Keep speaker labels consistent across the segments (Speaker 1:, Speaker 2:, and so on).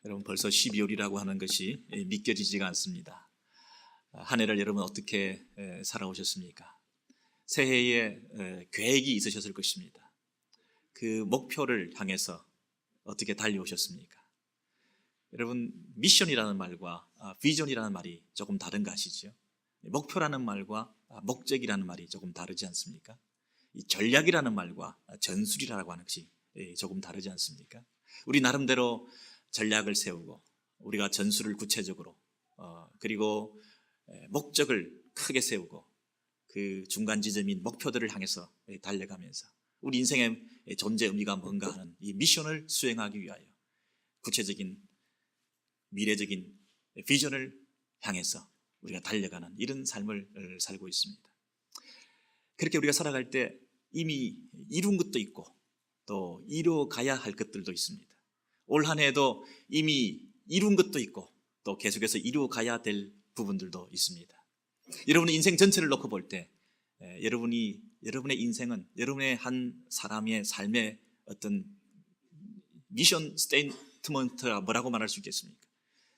Speaker 1: 여러분 벌써 12월이라고 하는 것이 믿겨지지가 않습니다. 한 해를 여러분 어떻게 살아오셨습니까? 새해에 계획이 있으셨을 것입니다. 그 목표를 향해서 어떻게 달려오셨습니까? 여러분 미션이라는 말과 비전이라는 말이 조금 다른 거 아시죠? 목표라는 말과 목적이라는 말이 조금 다르지 않습니까? 이 전략이라는 말과 전술이라고 하는 것이 조금 다르지 않습니까? 우리 나름대로 전략을 세우고 우리가 전술을 구체적으로 그리고 목적을 크게 세우고 그 중간 지점인 목표들을 향해서 달려가면서 우리 인생의 존재 의미가 뭔가 하는 이 미션을 수행하기 위하여 구체적인 미래적인 비전을 향해서 우리가 달려가는 이런 삶을 살고 있습니다. 그렇게 우리가 살아갈 때 이미 이룬 것도 있고 또 이루어가야 할 것들도 있습니다. 올 한 해에도 이미 이룬 것도 있고 또 계속해서 이루어가야 될 부분들도 있습니다. 여러분의 인생 전체를 놓고 볼 때 여러분의 인생은 여러분의 한 사람의 삶의 어떤 미션 스테이트먼트가 뭐라고 말할 수 있겠습니까?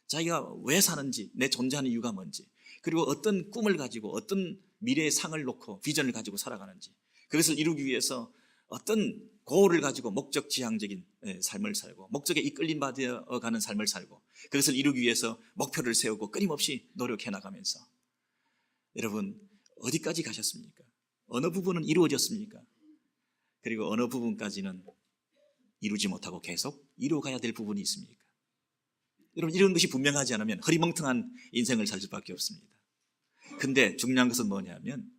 Speaker 1: 자기가 왜 사는지, 내 존재하는 이유가 뭔지, 그리고 어떤 꿈을 가지고 어떤 미래의 상을 놓고 비전을 가지고 살아가는지, 그것을 이루기 위해서 어떤 고를 가지고 목적 지향적인 삶을 살고 목적에 이끌림 받아가는 삶을 살고 그것을 이루기 위해서 목표를 세우고 끊임없이 노력해 나가면서 여러분 어디까지 가셨습니까? 어느 부분은 이루어졌습니까? 그리고 어느 부분까지는 이루지 못하고 계속 이루어가야 될 부분이 있습니까? 여러분 이런 것이 분명하지 않으면 허리멍텅한 인생을 살 수밖에 없습니다. 근데 중요한 것은 뭐냐면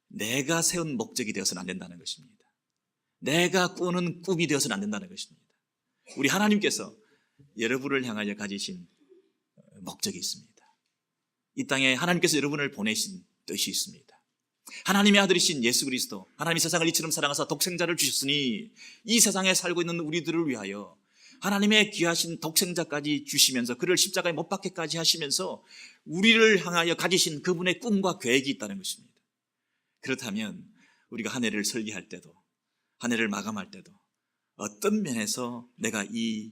Speaker 1: 내가 세운 목적이 되어서는 안 된다는 것입니다. 내가 꾸는 꿈이 되어서는 안 된다는 것입니다. 우리 하나님께서 여러분을 향하여 가지신 목적이 있습니다. 이 땅에 하나님께서 여러분을 보내신 뜻이 있습니다. 하나님의 아들이신 예수 그리스도, 하나님이 세상을 이처럼 사랑하사 독생자를 주셨으니 이 세상에 살고 있는 우리들을 위하여 하나님의 귀하신 독생자까지 주시면서 그를 십자가에 못 박게까지 하시면서 우리를 향하여 가지신 그분의 꿈과 계획이 있다는 것입니다. 그렇다면 우리가 한 해를 설계할 때도 한 해를 마감할 때도 어떤 면에서 내가 이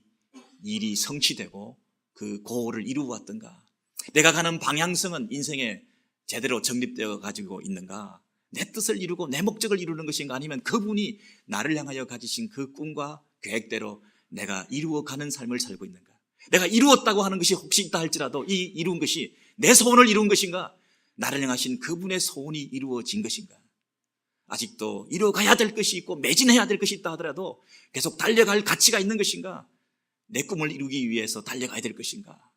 Speaker 1: 일이 성취되고 그 고를 이루어왔던가, 내가 가는 방향성은 인생에 제대로 정립되어 가지고 있는가, 내 뜻을 이루고 내 목적을 이루는 것인가, 아니면 그분이 나를 향하여 가지신 그 꿈과 계획대로 내가 이루어가는 삶을 살고 있는가, 내가 이루었다고 하는 것이 혹시 있다 할지라도 이 이룬 것이 내 소원을 이룬 것인가, 나를 향하신 그분의 소원이 이루어진 것인가, 아직도 이루어가야 될 것이 있고 매진해야 될 것이 있다 하더라도 계속 달려갈 가치가 있는 것인가, 내 꿈을 이루기 위해서 달려가야 될 것인가,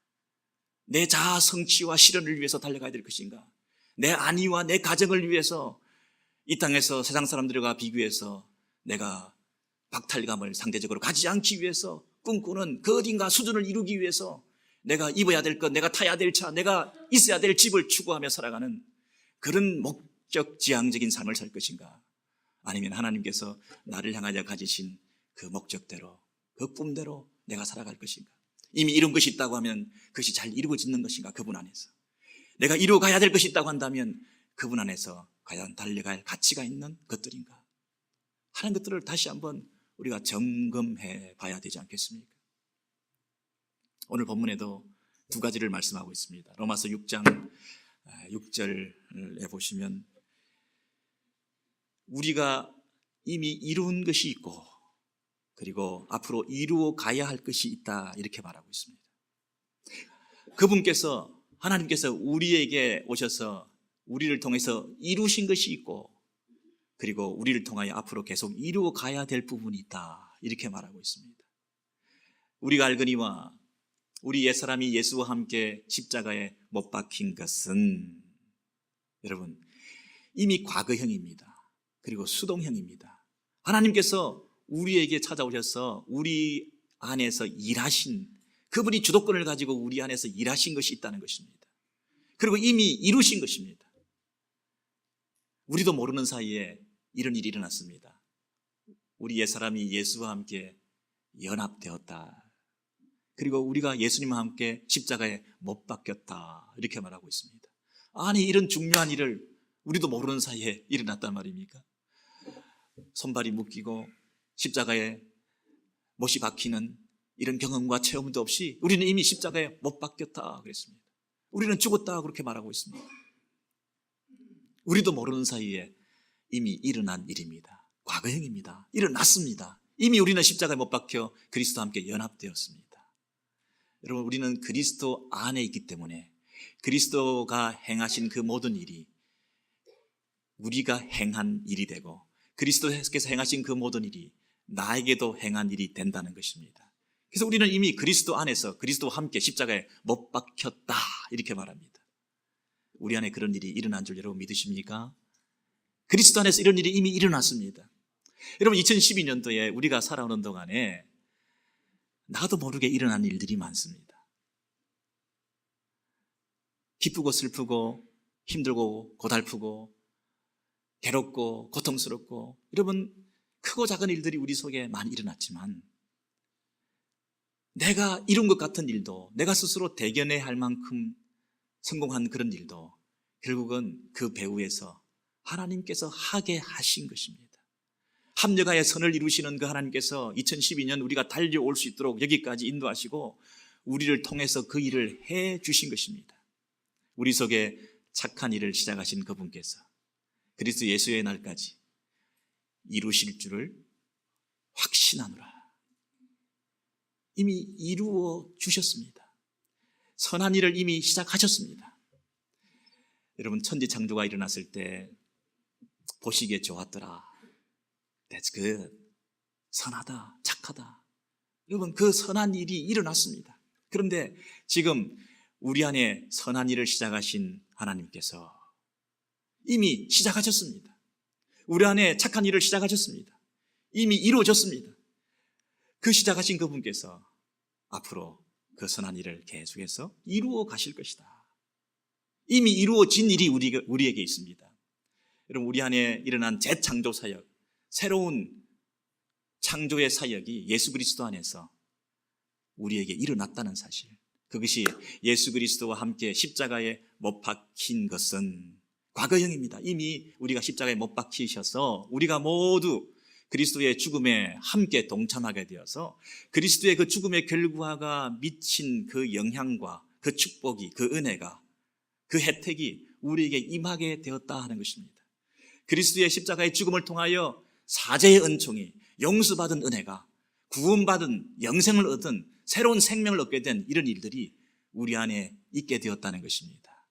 Speaker 1: 내 자아 성취와 실현을 위해서 달려가야 될 것인가, 내 안위와 내 가정을 위해서 이 땅에서 세상 사람들과 비교해서 내가 박탈감을 상대적으로 가지지 않기 위해서 꿈꾸는 그 어딘가 수준을 이루기 위해서 내가 입어야 될 것, 내가 타야 될 차, 내가 있어야 될 집을 추구하며 살아가는 그런 목적 지향적인 삶을 살 것인가, 아니면 하나님께서 나를 향하여 가지신 그 목적대로 그 꿈대로 내가 살아갈 것인가, 이미 이룬 것이 있다고 하면 그것이 잘 이루어지는 것인가, 그분 안에서 내가 이루어가야 될 것이 있다고 한다면 그분 안에서 과연 달려갈 가치가 있는 것들인가 하는 것들을 다시 한번 우리가 점검해 봐야 되지 않겠습니까? 오늘 본문에도 두 가지를 말씀하고 있습니다. 로마서 6장 6절에 보시면 우리가 이미 이룬 것이 있고 그리고 앞으로 이루어 가야 할 것이 있다, 이렇게 말하고 있습니다. 그분께서, 하나님께서 우리에게 오셔서 우리를 통해서 이루신 것이 있고 그리고 우리를 통하여 앞으로 계속 이루어 가야 될 부분이 있다, 이렇게 말하고 있습니다. 우리가 알거니와 우리 옛사람이 예수와 함께 십자가에 못 박힌 것은 여러분 이미 과거형입니다. 그리고 수동형입니다. 하나님께서 우리에게 찾아오셔서 우리 안에서 일하신, 그분이 주도권을 가지고 우리 안에서 일하신 것이 있다는 것입니다. 그리고 이미 이루신 것입니다. 우리도 모르는 사이에 이런 일이 일어났습니다. 우리 옛사람이 예수와 함께 연합되었다. 그리고 우리가 예수님과 함께 십자가에 못 박혔다, 이렇게 말하고 있습니다. 아니 이런 중요한 일을 우리도 모르는 사이에 일어났단 말입니까? 손발이 묶이고 십자가에 못이 박히는 이런 경험과 체험도 없이 우리는 이미 십자가에 못 박혔다 그랬습니다. 우리는 죽었다 그렇게 말하고 있습니다. 우리도 모르는 사이에 이미 일어난 일입니다. 과거형입니다. 일어났습니다. 이미 우리는 십자가에 못 박혀 그리스도와 함께 연합되었습니다. 여러분, 우리는 그리스도 안에 있기 때문에 그리스도가 행하신 그 모든 일이 우리가 행한 일이 되고 그리스도께서 행하신 그 모든 일이 나에게도 행한 일이 된다는 것입니다. 그래서 우리는 이미 그리스도 안에서 그리스도와 함께 십자가에 못 박혔다 이렇게 말합니다. 우리 안에 그런 일이 일어난 줄 여러분 믿으십니까? 그리스도 안에서 이런 일이 이미 일어났습니다. 여러분, 2012년도에 우리가 살아오는 동안에 나도 모르게 일어난 일들이 많습니다. 기쁘고 슬프고 힘들고 고달프고 괴롭고 고통스럽고 여러분, 크고 작은 일들이 우리 속에 많이 일어났지만 내가 이룬 것 같은 일도, 내가 스스로 대견해야 할 만큼 성공한 그런 일도 결국은 그 배후에서 하나님께서 하게 하신 것입니다. 합력하여 선을 이루시는 그 하나님께서 2012년 우리가 달려올 수 있도록 여기까지 인도하시고 우리를 통해서 그 일을 해 주신 것입니다. 우리 속에 착한 일을 시작하신 그분께서 그리스도 예수의 날까지 이루실 줄을 확신하노라. 이미 이루어 주셨습니다. 선한 일을 이미 시작하셨습니다. 여러분, 천지 창조가 일어났을 때 보시기에 좋았더라. That's good. 선하다, 착하다. 여러분, 그 선한 일이 일어났습니다. 그런데 지금 우리 안에 선한 일을 시작하신 하나님께서 이미 시작하셨습니다. 우리 안에 착한 일을 시작하셨습니다. 이미 이루어졌습니다. 그 시작하신 그분께서 앞으로 그 선한 일을 계속해서 이루어 가실 것이다. 이미 이루어진 일이 우리에게 있습니다. 여러분, 우리 안에 일어난 재창조 사역, 새로운 창조의 사역이 예수 그리스도 안에서 우리에게 일어났다는 사실, 그것이 예수 그리스도와 함께 십자가에 못 박힌 것은 과거형입니다. 이미 우리가 십자가에 못 박히셔서 우리가 모두 그리스도의 죽음에 함께 동참하게 되어서 그리스도의 그 죽음의 결과가 미친 그 영향과 그 축복이, 그 은혜가, 그 혜택이 우리에게 임하게 되었다 하는 것입니다. 그리스도의 십자가의 죽음을 통하여 사죄의 은총이, 용서받은 은혜가, 구원받은 영생을 얻은 새로운 생명을 얻게 된 이런 일들이 우리 안에 있게 되었다는 것입니다.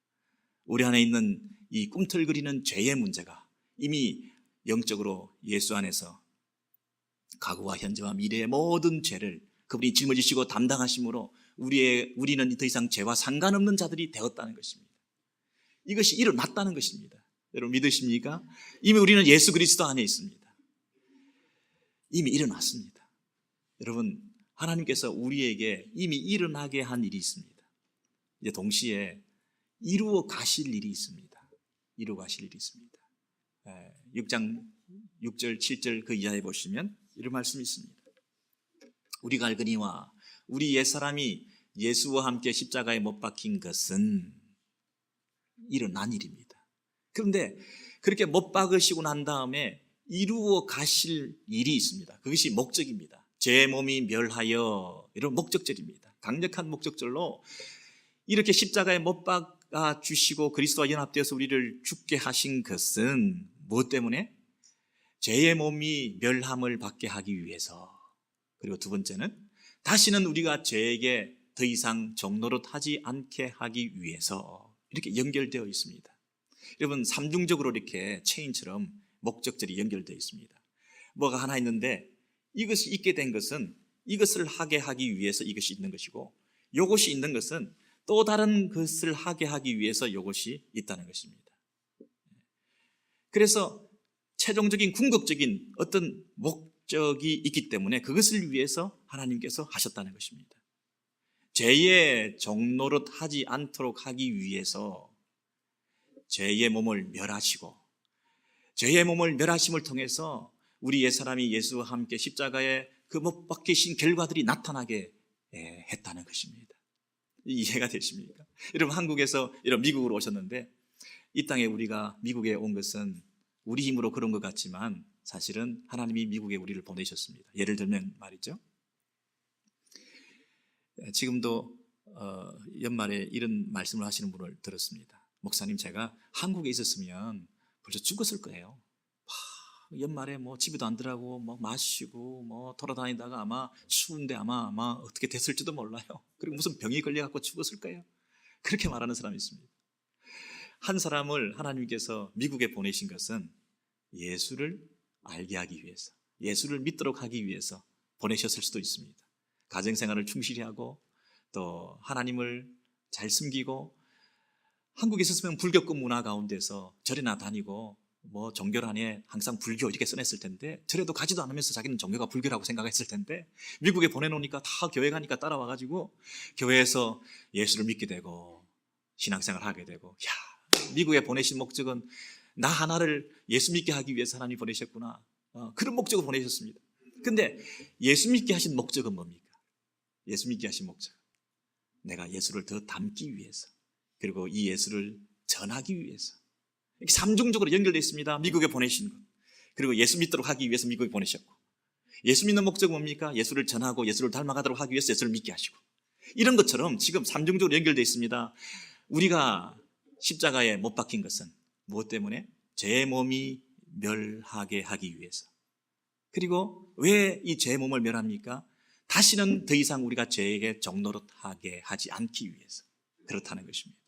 Speaker 1: 우리 안에 있는 이 꿈틀거리는 죄의 문제가 이미 영적으로 예수 안에서 과거와 현재와 미래의 모든 죄를 그분이 짊어지시고 담당하심으로 우리는 더 이상 죄와 상관없는 자들이 되었다는 것입니다. 이것이 일어났다는 것입니다. 여러분 믿으십니까? 이미 우리는 예수 그리스도 안에 있습니다. 이미 일어났습니다. 여러분, 하나님께서 우리에게 이미 일어나게 한 일이 있습니다. 이제 동시에 이루어 가실 일이 있습니다. 이루어 가실 일이 있습니다. 6장 6절 7절 그 이하에 보시면 이런 말씀이 있습니다. 우리가 알거니와 우리 옛사람이 예수와 함께 십자가에 못 박힌 것은 일어난 일입니다. 그런데 그렇게 못 박으시고 난 다음에 이루어 가실 일이 있습니다. 그것이 목적입니다. 제 몸이 멸하여, 이런 목적절입니다. 강력한 목적절로 이렇게 십자가에 못 박아 주시고 그리스도와 연합되어서 우리를 죽게 하신 것은 무엇 때문에? 죄의 몸이 멸함을 받게 하기 위해서, 그리고 두 번째는 다시는 우리가 죄에게 더 이상 종노릇하지 않게 하기 위해서 이렇게 연결되어 있습니다. 여러분, 삼중적으로 이렇게 체인처럼 목적절이 연결되어 있습니다. 뭐가 하나 있는데 이것이 있게 된 것은 이것을 하게 하기 위해서 이것이 있는 것이고, 이것이 있는 것은 또 다른 것을 하게 하기 위해서 이것이 있다는 것입니다. 그래서 최종적인 궁극적인 어떤 목적이 있기 때문에 그것을 위해서 하나님께서 하셨다는 것입니다. 죄의 종노릇 하지 않도록 하기 위해서 죄의 몸을 멸하시고, 죄의 몸을 멸하심을 통해서 우리 옛사람이 예수와 함께 십자가에 그 못 박히신 결과들이 나타나게 했다는 것입니다. 이해가 되십니까? 여러분, 한국에서 이런 미국으로 오셨는데 이 땅에 우리가 미국에 온 것은 우리 힘으로 그런 것 같지만 사실은 하나님이 미국에 우리를 보내셨습니다. 예를 들면 말이죠, 지금도 연말에 이런 말씀을 하시는 분을 들었습니다. 목사님, 제가 한국에 있었으면 벌써 죽었을 거예요. 연말에 뭐 집에도 안 들어가고 뭐 마시고 뭐 돌아다니다가 아마 추운데 아마 어떻게 됐을지도 몰라요. 그리고 무슨 병이 걸려갖고 죽었을 거예요. 그렇게 말하는 사람이 있습니다. 한 사람을 하나님께서 미국에 보내신 것은 예수를 알게 하기 위해서, 예수를 믿도록 하기 위해서 보내셨을 수도 있습니다. 가정생활을 충실히 하고 또 하나님을 잘 숨기고, 한국에 있었으면 불교권 문화 가운데서 절에나 다니고 뭐 종교를 안에 항상 불교 이렇게 써냈을 텐데, 절에도 가지도 않으면서 자기는 종교가 불교라고 생각했을 텐데, 미국에 보내놓으니까 다 교회 가니까 따라와가지고 교회에서 예수를 믿게 되고 신앙생활 하게 되고, 미국에 보내신 목적은 나 하나를 예수 믿게 하기 위해서 하나님 보내셨구나, 그런 목적을 보내셨습니다. 근데 예수 믿게 하신 목적은 뭡니까? 예수 믿게 하신 목적, 내가 예수를 더 닮기 위해서, 그리고 이 예수를 전하기 위해서, 이렇게 삼중적으로 연결되어 있습니다. 미국에 보내신 것, 그리고 예수 믿도록 하기 위해서 미국에 보내셨고, 예수 믿는 목적은 뭡니까? 예수를 전하고 예수를 닮아가도록 하기 위해서 예수를 믿게 하시고, 이런 것처럼 지금 삼중적으로 연결되어 있습니다. 우리가 십자가에 못 박힌 것은 무엇 때문에? 제 몸이 멸하게 하기 위해서. 그리고 왜 이 제 몸을 멸합니까? 다시는 더 이상 우리가 죄에게 종노릇하게 하지 않기 위해서 그렇다는 것입니다.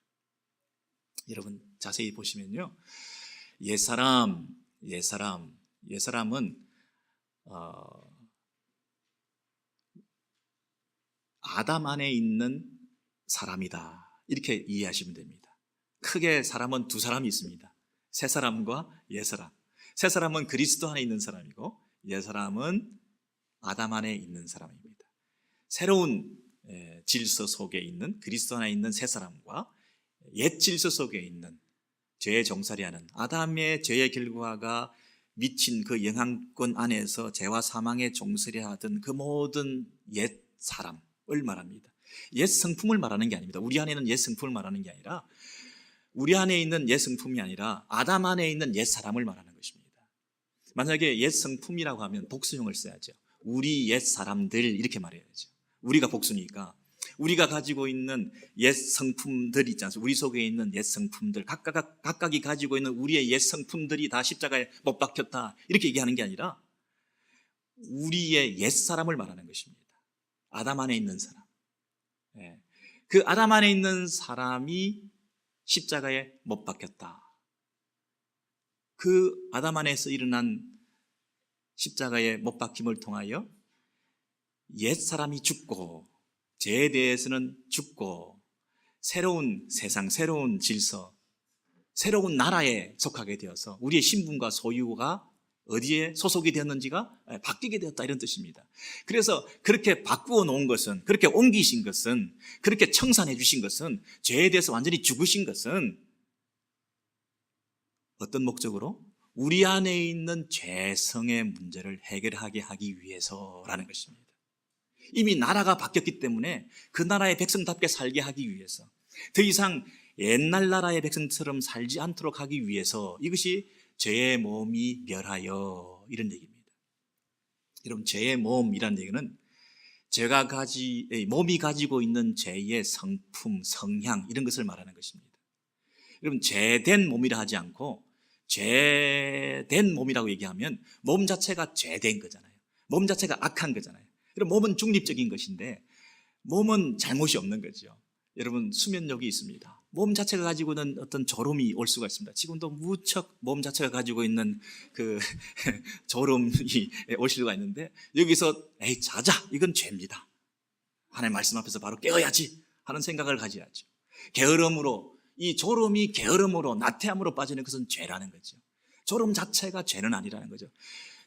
Speaker 1: 여러분 자세히 보시면요, 옛사람은 아담 안에 있는 사람이다, 이렇게 이해하시면 됩니다. 크게 사람은 두 사람이 있습니다. 새 사람과 옛 사람. 새 사람은 그리스도 안에 있는 사람이고, 옛 사람은 아담 안에 있는 사람입니다. 새로운 질서 속에 있는 그리스도 안에 있는 새 사람과 옛 질서 속에 있는 죄의 종살이하는 아담의 죄의 결과가 미친 그 영향권 안에서 죄와 사망의 종살이하던 그 모든 옛 사람을 말합니다. 옛 성품을 말하는 게 아닙니다. 우리 안에 있는 옛 성품을 말하는 게 아니라, 우리 안에 있는 옛 성품이 아니라 아담 안에 있는 옛 사람을 말하는 것입니다. 만약에 옛 성품이라고 하면 복수형을 써야죠. 우리 옛 사람들 이렇게 말해야죠. 우리가 복수니까 우리가 가지고 있는 옛 성품들 있지 않습니까? 우리 속에 있는 옛 성품들, 각각이 가지고 있는 우리의 옛 성품들이 다 십자가에 못 박혔다, 이렇게 얘기하는 게 아니라 우리의 옛 사람을 말하는 것입니다. 아담 안에 있는 사람. 그 아담 안에 있는 사람이 십자가에 못 박혔다. 그 아담 안에서 일어난 십자가에 못 박힘을 통하여 옛 사람이 죽고, 죄에 대해서는 죽고, 새로운 세상, 새로운 질서, 새로운 나라에 속하게 되어서 우리의 신분과 소유가 어디에 소속이 되었는지가 바뀌게 되었다, 이런 뜻입니다. 그래서 그렇게 바꾸어 놓은 것은, 그렇게 옮기신 것은, 그렇게 청산해 주신 것은, 죄에 대해서 완전히 죽으신 것은 어떤 목적으로? 우리 안에 있는 죄성의 문제를 해결하게 하기 위해서라는 것입니다. 이미 나라가 바뀌었기 때문에 그 나라의 백성답게 살게 하기 위해서, 더 이상 옛날 나라의 백성처럼 살지 않도록 하기 위해서, 이것이 죄의 몸이 멸하여, 이런 얘기입니다. 여러분, 죄의 몸이라는 얘기는 몸이 가지고 있는 죄의 성품, 성향, 이런 것을 말하는 것입니다. 여러분, 죄된 몸이라 하지 않고 죄된 몸이라고 얘기하면 몸 자체가 죄된 거잖아요. 몸 자체가 악한 거잖아요. 그럼 몸은 중립적인 것인데 몸은 잘못이 없는 거죠. 여러분, 수면력이 있습니다. 몸 자체가 가지고 있는 어떤 졸음이 올 수가 있습니다. 지금도 무척 몸 자체가 가지고 있는 그 졸음이 올 수가 있는데, 여기서 에이 자자, 이건 죄입니다, 하나님 말씀 앞에서 바로 깨어야지 하는 생각을 가져야죠. 게으름으로, 이 졸음이 게으름으로, 나태함으로 빠지는 것은 죄라는 거죠. 졸음 자체가 죄는 아니라는 거죠.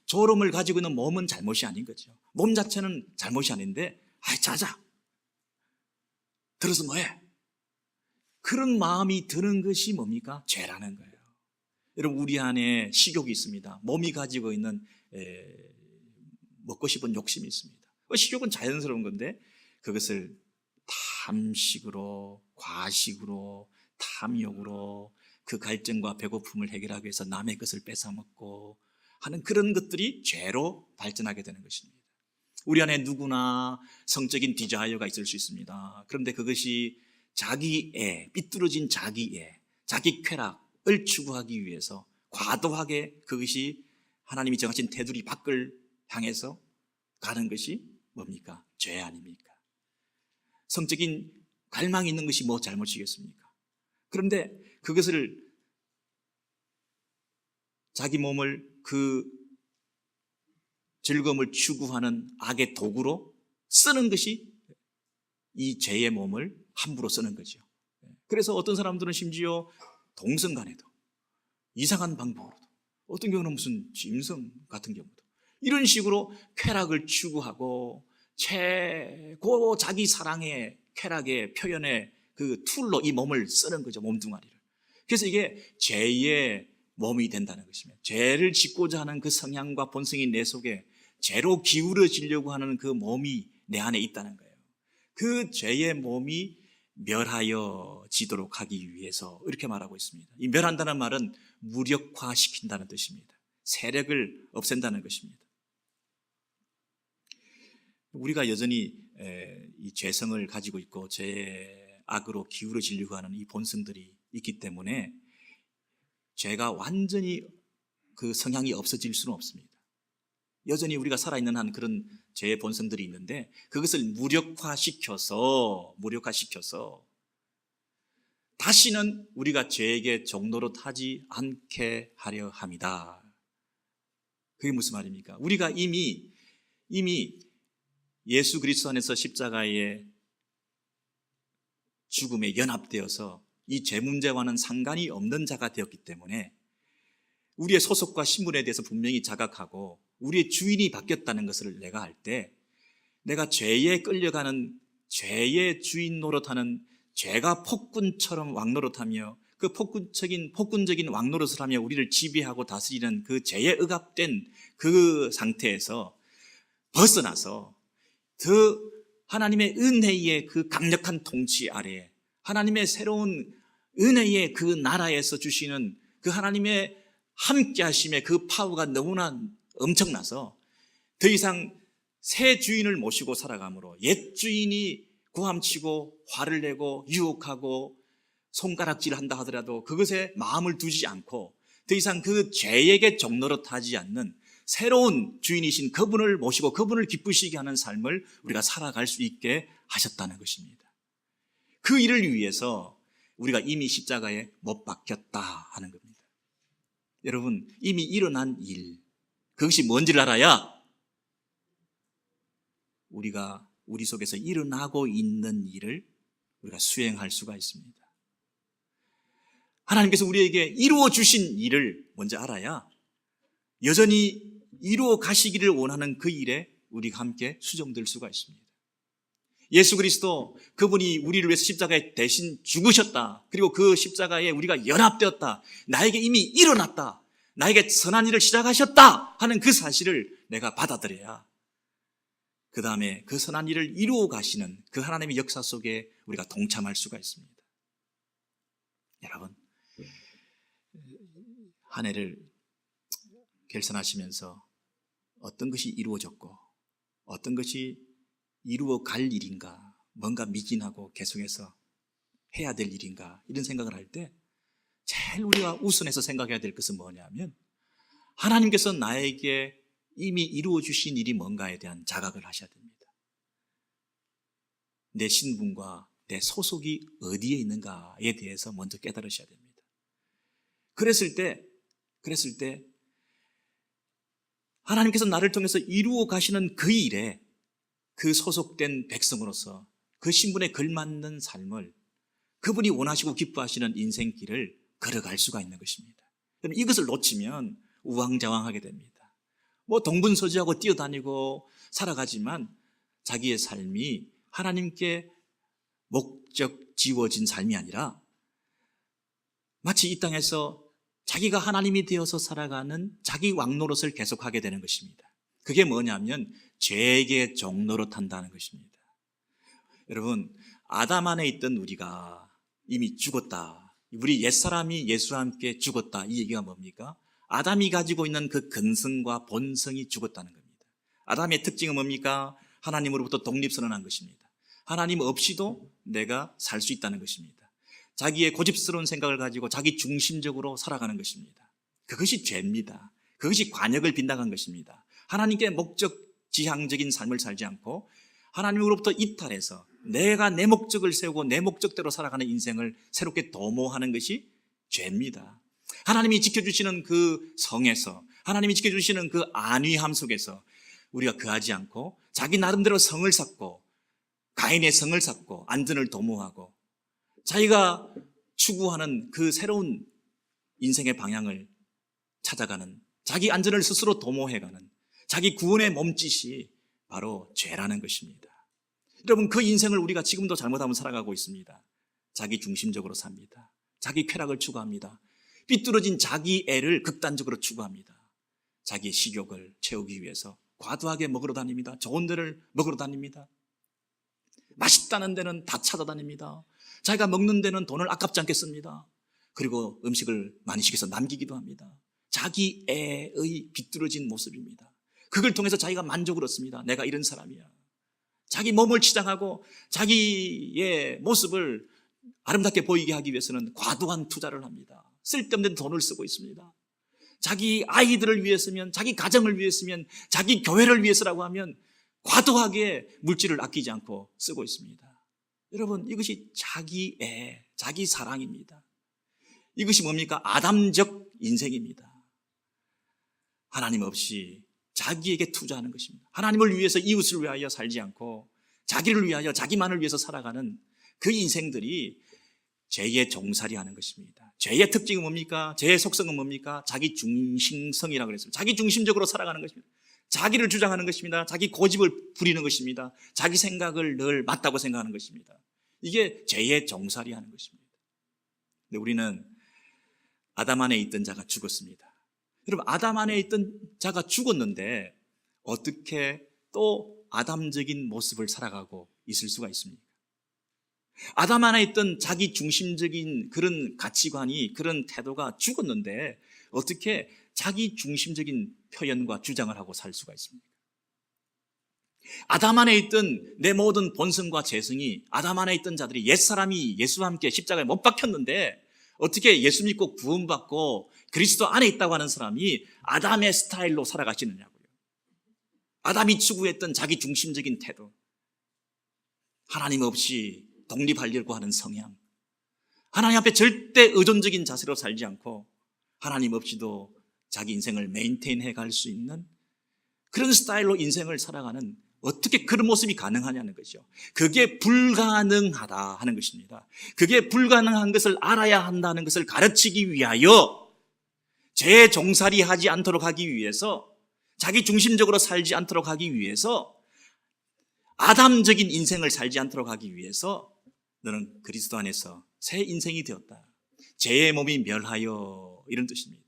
Speaker 1: 졸음을 가지고 있는 몸은 잘못이 아닌 거죠. 몸 자체는 잘못이 아닌데, 아이 자자, 들어서 뭐해? 그런 마음이 드는 것이 뭡니까? 죄라는 거예요. 여러분, 우리 안에 식욕이 있습니다. 몸이 가지고 있는 먹고 싶은 욕심이 있습니다. 식욕은 자연스러운 건데, 그것을 탐식으로, 과식으로, 탐욕으로 그 갈증과 배고픔을 해결하기 위해서 남의 것을 뺏어먹고 하는 그런 것들이 죄로 발전하게 되는 것입니다. 우리 안에 누구나 성적인 디자이어가 있을 수 있습니다. 그런데 그것이 자기애, 삐뚤어진 자기애, 자기 쾌락을 추구하기 위해서 과도하게 그것이 하나님이 정하신 테두리 밖을 향해서 가는 것이 뭡니까? 죄 아닙니까? 성적인 갈망이 있는 것이 뭐 잘못이겠습니까? 그런데 그것을 자기 몸을 그 즐거움을 추구하는 악의 도구로 쓰는 것이 이 죄의 몸을 함부로 쓰는 거죠. 그래서 어떤 사람들은 심지어 동성 간에도 이상한 방법으로도, 어떤 경우는 무슨 짐승 같은 경우도 이런 식으로 쾌락을 추구하고 최고 자기 사랑의 쾌락의 표현의 그 툴로 이 몸을 쓰는 거죠. 몸뚱아리를. 그래서 이게 죄의 몸이 된다는 것이며, 죄를 짓고자 하는 그 성향과 본성이 내 속에 죄로 기울어지려고 하는 그 몸이 내 안에 있다는 거예요. 그 죄의 몸이 멸하여지도록 하기 위해서 이렇게 말하고 있습니다. 이 멸한다는 말은 무력화시킨다는 뜻입니다. 세력을 없앤다는 것입니다. 우리가 여전히 이 죄성을 가지고 있고 죄악으로 기울어지려고 하는 이 본성들이 있기 때문에 죄가 완전히 그 성향이 없어질 수는 없습니다. 여전히 우리가 살아있는 한 그런 죄의 본성들이 있는데 그것을 무력화시켜서 다시는 우리가 죄에게 종로로 타지 않게 하려 합니다. 그게 무슨 말입니까? 우리가 이미 예수 그리스도 안에서 십자가의 죽음에 연합되어서 이 죄 문제와는 상관이 없는 자가 되었기 때문에 우리의 소속과 신분에 대해서 분명히 자각하고 우리의 주인이 바뀌었다는 것을 내가 알 때, 내가 죄에 끌려가는 죄의 주인 노릇하는 죄가 폭군처럼 왕노릇하며 그 폭군적인 왕노릇을 하며 우리를 지배하고 다스리는 그 죄에 억압된 그 상태에서 벗어나서 더 하나님의 은혜의 그 강력한 통치 아래에 하나님의 새로운 은혜의 그 나라에서 주시는 그 하나님의 함께 하심의 그 파워가 너무나 엄청나서 더 이상 새 주인을 모시고 살아가므로 옛 주인이 고함치고 화를 내고 유혹하고 손가락질을 한다 하더라도 그것에 마음을 두지 않고 더 이상 그 죄에게 종노릇하지 않는 새로운 주인이신 그분을 모시고 그분을 기쁘시게 하는 삶을 우리가 살아갈 수 있게 하셨다는 것입니다. 그 일을 위해서 우리가 이미 십자가에 못 박혔다 하는 겁니다. 여러분, 이미 일어난 일, 그것이 뭔지를 알아야 우리가 우리 속에서 일어나고 있는 일을 우리가 수행할 수가 있습니다. 하나님께서 우리에게 이루어 주신 일을 먼저 알아야 여전히 이루어 가시기를 원하는 그 일에 우리가 함께 수정될 수가 있습니다. 예수 그리스도, 그분이 우리를 위해서 십자가에 대신 죽으셨다. 그리고 그 십자가에 우리가 연합되었다. 나에게 이미 일어났다. 나에게 선한 일을 시작하셨다 하는 그 사실을 내가 받아들여야 그 다음에 그 선한 일을 이루어 가시는 그 하나님의 역사 속에 우리가 동참할 수가 있습니다. 여러분, 한 해를 결산하시면서 어떤 것이 이루어졌고 어떤 것이 이루어 갈 일인가, 뭔가 미진하고 계속해서 해야 될 일인가, 이런 생각을 할 때 제일 우리가 우선해서 생각해야 될 것은 뭐냐면 하나님께서 나에게 이미 이루어 주신 일이 뭔가에 대한 자각을 하셔야 됩니다. 내 신분과 내 소속이 어디에 있는가에 대해서 먼저 깨달으셔야 됩니다. 그랬을 때 하나님께서 나를 통해서 이루어 가시는 그 일에 그 소속된 백성으로서 그 신분에 걸맞는 삶을 그분이 원하시고 기뻐하시는 인생길을 걸어갈 수가 있는 것입니다. 그럼 이것을 놓치면 우왕좌왕하게 됩니다. 뭐 동분서주하고 뛰어다니고 살아가지만 자기의 삶이 하나님께 목적 지워진 삶이 아니라 마치 이 땅에서 자기가 하나님이 되어서 살아가는 자기 왕노릇을 계속하게 되는 것입니다. 그게 뭐냐면 죄에게 종노릇한다는 것입니다. 여러분, 아담 안에 있던 우리가 이미 죽었다. 우리 옛사람이 예수와 함께 죽었다. 이 얘기가 뭡니까? 아담이 가지고 있는 그 근성과 본성이 죽었다는 겁니다. 아담의 특징은 뭡니까? 하나님으로부터 독립선언한 것입니다. 하나님 없이도 내가 살 수 있다는 것입니다. 자기의 고집스러운 생각을 가지고 자기 중심적으로 살아가는 것입니다. 그것이 죄입니다. 그것이 관역을 빗나간 것입니다. 하나님께 목적 지향적인 삶을 살지 않고 하나님으로부터 이탈해서 내가 내 목적을 세우고 내 목적대로 살아가는 인생을 새롭게 도모하는 것이 죄입니다. 하나님이 지켜주시는 그 성에서, 하나님이 지켜주시는 그 안위함 속에서 우리가 거하지 않고 자기 나름대로 성을 쌓고 가인의 성을 쌓고 안전을 도모하고 자기가 추구하는 그 새로운 인생의 방향을 찾아가는, 자기 안전을 스스로 도모해가는 자기 구원의 몸짓이 바로 죄라는 것입니다. 여러분, 그 인생을 우리가 지금도 잘못하면 살아가고 있습니다. 자기 중심적으로 삽니다. 자기 쾌락을 추구합니다. 삐뚤어진 자기 애를 극단적으로 추구합니다. 자기의 식욕을 채우기 위해서 과도하게 먹으러 다닙니다. 좋은 데를 먹으러 다닙니다. 맛있다는 데는 다 찾아다닙니다. 자기가 먹는 데는 돈을 아깝지 않게 씁니다. 그리고 음식을 많이 시켜서 남기기도 합니다. 자기 애의 비뚤어진 모습입니다. 그걸 통해서 자기가 만족을 얻습니다. 내가 이런 사람이야. 자기 몸을 치장하고 자기의 모습을 아름답게 보이게 하기 위해서는 과도한 투자를 합니다. 쓸데없는 돈을 쓰고 있습니다. 자기 아이들을 위해서면, 자기 가정을 위해서면, 자기 교회를 위해서라고 하면 과도하게 물질을 아끼지 않고 쓰고 있습니다. 여러분, 이것이 자기애, 자기 사랑입니다. 이것이 뭡니까? 아담적 인생입니다. 하나님 없이 자기에게 투자하는 것입니다. 하나님을 위해서 이웃을 위하여 살지 않고 자기를 위하여 자기만을 위해서 살아가는 그 인생들이 죄의 종살이 하는 것입니다. 죄의 특징은 뭡니까? 죄의 속성은 뭡니까? 자기 중심성이라고 그랬습니다. 자기 중심적으로 살아가는 것입니다. 자기를 주장하는 것입니다. 자기 고집을 부리는 것입니다. 자기 생각을 늘 맞다고 생각하는 것입니다. 이게 죄의 종살이 하는 것입니다. 근데 우리는 아담 안에 있던 자가 죽었습니다. 여러분, 아담 안에 있던 자가 죽었는데 어떻게 또 아담적인 모습을 살아가고 있을 수가 있습니까? 아담 안에 있던 자기 중심적인 그런 가치관이, 그런 태도가 죽었는데 어떻게 자기 중심적인 표현과 주장을 하고 살 수가 있습니까? 아담 안에 있던 내 모든 본성과 재성이, 아담 안에 있던 자들이, 옛사람이 예수와 함께 십자가에 못 박혔는데 어떻게 예수 믿고 구원받고 그리스도 안에 있다고 하는 사람이 아담의 스타일로 살아가시느냐고요. 아담이 추구했던 자기 중심적인 태도, 하나님 없이 독립하려고 하는 성향, 하나님 앞에 절대 의존적인 자세로 살지 않고 하나님 없이도 자기 인생을 메인테인해 갈 수 있는 그런 스타일로 인생을 살아가는, 어떻게 그런 모습이 가능하냐는 것이죠. 그게 불가능하다 하는 것입니다. 그게 불가능한 것을 알아야 한다는 것을 가르치기 위하여, 죄 종살이 하지 않도록 하기 위해서, 자기 중심적으로 살지 않도록 하기 위해서, 아담적인 인생을 살지 않도록 하기 위해서 너는 그리스도 안에서 새 인생이 되었다. 죄의 몸이 멸하여, 이런 뜻입니다.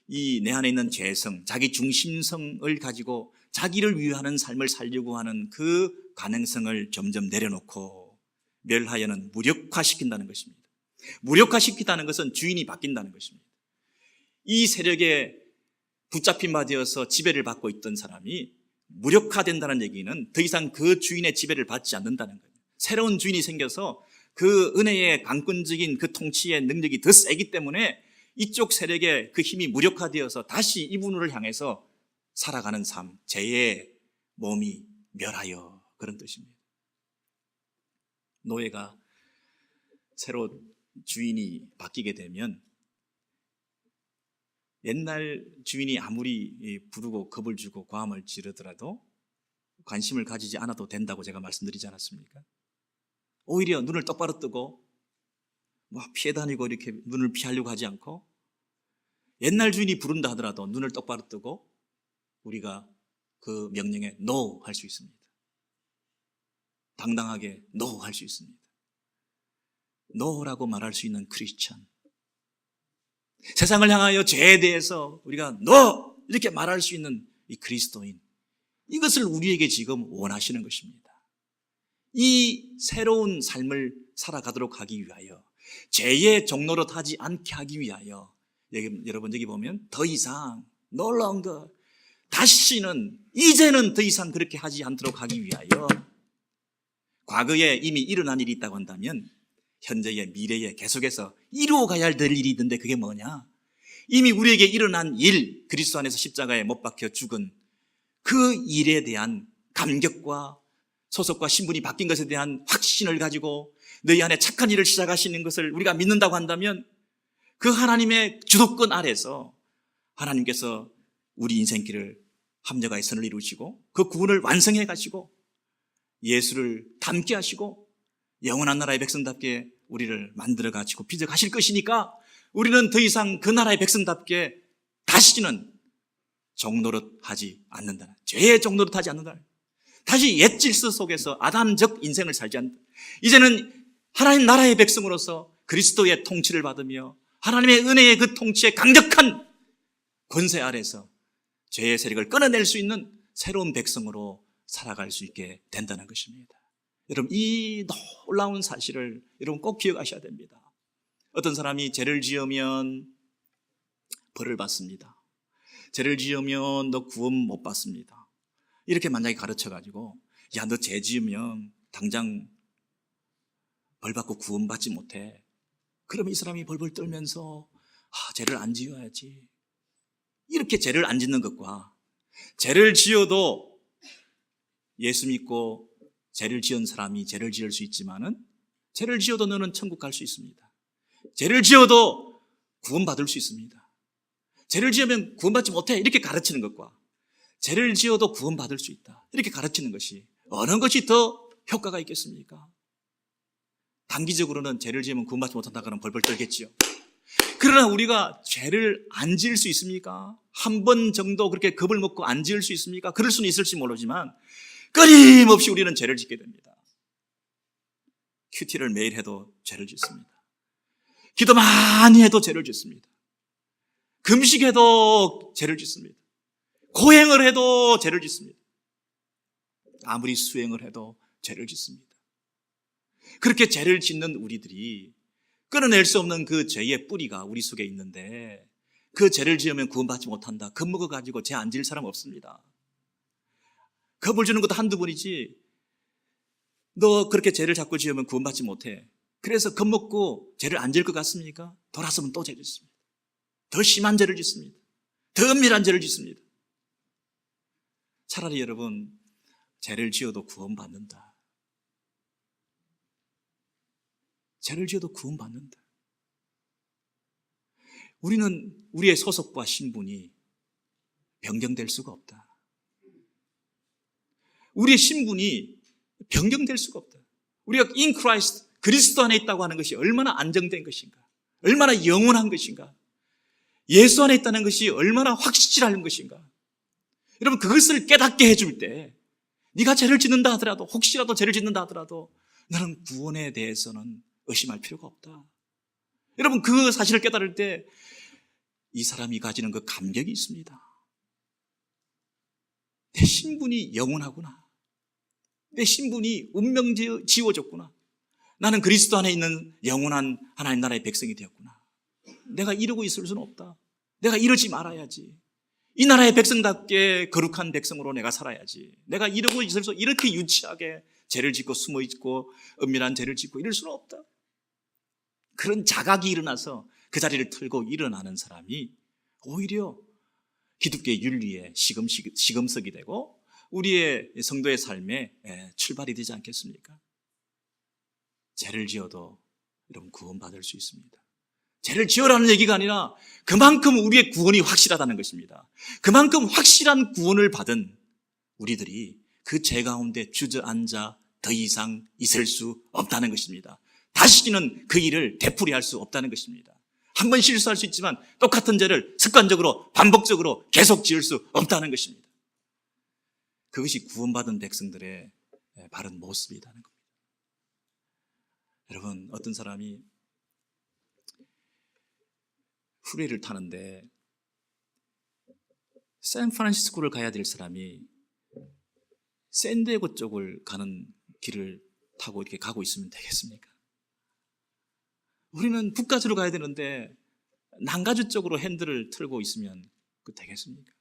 Speaker 1: 이 내 안에 있는 죄성, 자기 중심성을 가지고 자기를 위하는 삶을 살려고 하는 그 가능성을 점점 내려놓고 멸하여는 무력화시킨다는 것입니다. 무력화시키다는 것은 주인이 바뀐다는 것입니다. 이 세력에 붙잡힌 바 되어서 지배를 받고 있던 사람이 무력화된다는 얘기는 더 이상 그 주인의 지배를 받지 않는다는 거예요. 새로운 주인이 생겨서 그 은혜의 강권적인 그 통치의 능력이 더 세기 때문에 이쪽 세력의 그 힘이 무력화되어서 다시 이분을 향해서 살아가는 삶, 죄의 몸이 멸하여, 그런 뜻입니다. 노예가 새로 주인이 바뀌게 되면 옛날 주인이 아무리 부르고 겁을 주고 고함을 지르더라도 관심을 가지지 않아도 된다고 제가 말씀드리지 않았습니까? 오히려 눈을 똑바로 뜨고 피해 다니고 이렇게 눈을 피하려고 하지 않고, 옛날 주인이 부른다 하더라도 눈을 똑바로 뜨고 우리가 그 명령에 NO 할 수 있습니다. 당당하게 NO 할 수 있습니다. NO라고 말할 수 있는 크리스천, 세상을 향하여 죄에 대해서 우리가 NO 이렇게 말할 수 있는 이 그리스도인, 이것을 우리에게 지금 원하시는 것입니다. 이 새로운 삶을 살아가도록 하기 위하여, 죄의 종노릇 하지 않게 하기 위하여, 여러분 여기 보면 더 이상 no longer 다시는 이제는 더 이상 그렇게 하지 않도록 하기 위하여 과거에 이미 일어난 일이 있다고 한다면 현재의 미래에 계속해서 이루어가야 될 일이 있는데 그게 뭐냐? 이미 우리에게 일어난 일, 그리스도 안에서 십자가에 못 박혀 죽은 그 일에 대한 감격과 소속과 신분이 바뀐 것에 대한 확신을 가지고 너희 안에 착한 일을 시작하시는 것을 우리가 믿는다고 한다면 그 하나님의 주도권 아래서 하나님께서 우리 인생길을 합력하여 선을 이루시고 그 구원을 완성해 가시고 예수를 닮게 하시고 영원한 나라의 백성답게 우리를 만들어 가시고 빚어 가실 것이니까 우리는 더 이상 그 나라의 백성답게 다시는 종노릇하지 않는다. 죄의 종노릇하지 않는다. 다시 옛 질서 속에서 아담적 인생을 살지 않는다. 이제는 하나님 나라의 백성으로서 그리스도의 통치를 받으며 하나님의 은혜의 그 통치의 강력한 권세 아래서 죄의 세력을 끊어낼 수 있는 새로운 백성으로 살아갈 수 있게 된다는 것입니다. 여러분, 이 놀라운 사실을 여러분 꼭 기억하셔야 됩니다. 어떤 사람이 죄를 지으면 벌을 받습니다. 죄를 지으면 너 구원 못 받습니다. 이렇게 만약에 가르쳐가지고 야, 너 죄 지으면 당장 벌 받고 구원 받지 못해. 그러면 이 사람이 벌벌 떨면서 죄를 안 지어야지. 이렇게 죄를 안 짓는 것과 죄를 지어도 예수 믿고 죄를 지은 사람이 죄를 지을 수 있지만은 죄를 지어도 너는 천국 갈 수 있습니다. 죄를 지어도 구원받을 수 있습니다. 죄를 지으면 구원받지 못해. 이렇게 가르치는 것과 죄를 지어도 구원받을 수 있다. 이렇게 가르치는 것이 어느 것이 더 효과가 있겠습니까? 단기적으로는 죄를 지으면 구원받지 못한다 그러면 벌벌 떨겠지요. 그러나 우리가 죄를 안 지을 수 있습니까? 한 번 정도 그렇게 겁을 먹고 안 지을 수 있습니까? 그럴 수는 있을지 모르지만 끊임없이 우리는 죄를 짓게 됩니다. 큐티를 매일 해도 죄를 짓습니다. 기도 많이 해도 죄를 짓습니다. 금식해도 죄를 짓습니다. 고행을 해도 죄를 짓습니다. 아무리 수행을 해도 죄를 짓습니다. 그렇게 죄를 짓는 우리들이 끊어낼 수 없는 그 죄의 뿌리가 우리 속에 있는데 그 죄를 지으면 구원받지 못한다. 겁먹어가지고 죄 안 지을 사람 없습니다. 겁을 주는 것도 한두 번이지 너 그렇게 죄를 자꾸 지으면 구원받지 못해. 그래서 겁먹고 죄를 안 지을 것 같습니까? 돌아서면 또 죄를 짓습니다. 더 심한 죄를 짓습니다. 더 은밀한 죄를 짓습니다. 차라리 여러분 죄를 지어도 구원받는다. 죄를 지어도 구원받는다. 우리는 우리의 소속과 신분이 변경될 수가 없다. 우리의 신분이 변경될 수가 없다. 우리가 in Christ, 그리스도 안에 있다고 하는 것이 얼마나 안정된 것인가, 얼마나 영원한 것인가, 예수 안에 있다는 것이 얼마나 확실한 것인가. 여러분, 그것을 깨닫게 해줄 때 네가 죄를 짓는다 하더라도, 혹시라도 죄를 짓는다 하더라도 너는 구원에 대해서는 의심할 필요가 없다. 여러분, 그 사실을 깨달을 때 이 사람이 가지는 그 감격이 있습니다. 내 신분이 영원하구나. 내 신분이 운명 지워졌구나. 나는 그리스도 안에 있는 영원한 하나님 나라의 백성이 되었구나. 내가 이러고 있을 수는 없다. 내가 이러지 말아야지. 이 나라의 백성답게 거룩한 백성으로 내가 살아야지. 내가 이러고 있을 수, 이렇게 유치하게 죄를 짓고 숨어 있고 은밀한 죄를 짓고 이럴 수는 없다. 그런 자각이 일어나서 그 자리를 털고 일어나는 사람이 오히려 기독교의 윤리의 시금석이 되고 우리의 성도의 삶에 출발이 되지 않겠습니까? 죄를 지어도 여러분 구원받을 수 있습니다. 죄를 지으라는 얘기가 아니라 그만큼 우리의 구원이 확실하다는 것입니다. 그만큼 확실한 구원을 받은 우리들이 그 죄 가운데 주저앉아 더 이상 있을 수 없다는 것입니다. 다시는 그 일을 되풀이할 수 없다는 것입니다. 한 번 실수할 수 있지만 똑같은 죄를 습관적으로 반복적으로 계속 지을 수 없다는 것입니다. 그것이 구원받은 백성들의 바른 모습이라는 겁니다. 여러분, 어떤 사람이 후레이를 타는데 샌프란시스코를 가야 될 사람이 샌디에고 쪽을 가는 길을 타고 이렇게 가고 있으면 되겠습니까? 우리는 북가주로 가야 되는데 남가주 쪽으로 핸들을 틀고 있으면 그 되겠습니까?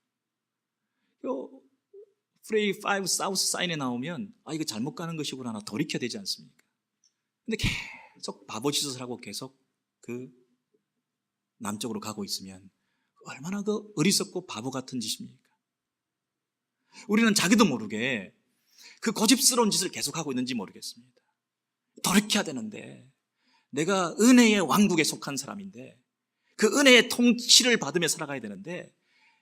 Speaker 1: 프레이 5 사우스 사인에 나오면 이거 잘못 가는 것이구나 하나 돌이켜야 되지 않습니까? 근데 계속 바보짓을 하고 계속 그 남쪽으로 가고 있으면 얼마나 그 어리석고 바보 같은 짓입니까? 우리는 자기도 모르게 그 고집스러운 짓을 계속하고 있는지 모르겠습니다. 돌이켜야 되는데, 내가 은혜의 왕국에 속한 사람인데, 그 은혜의 통치를 받으며 살아가야 되는데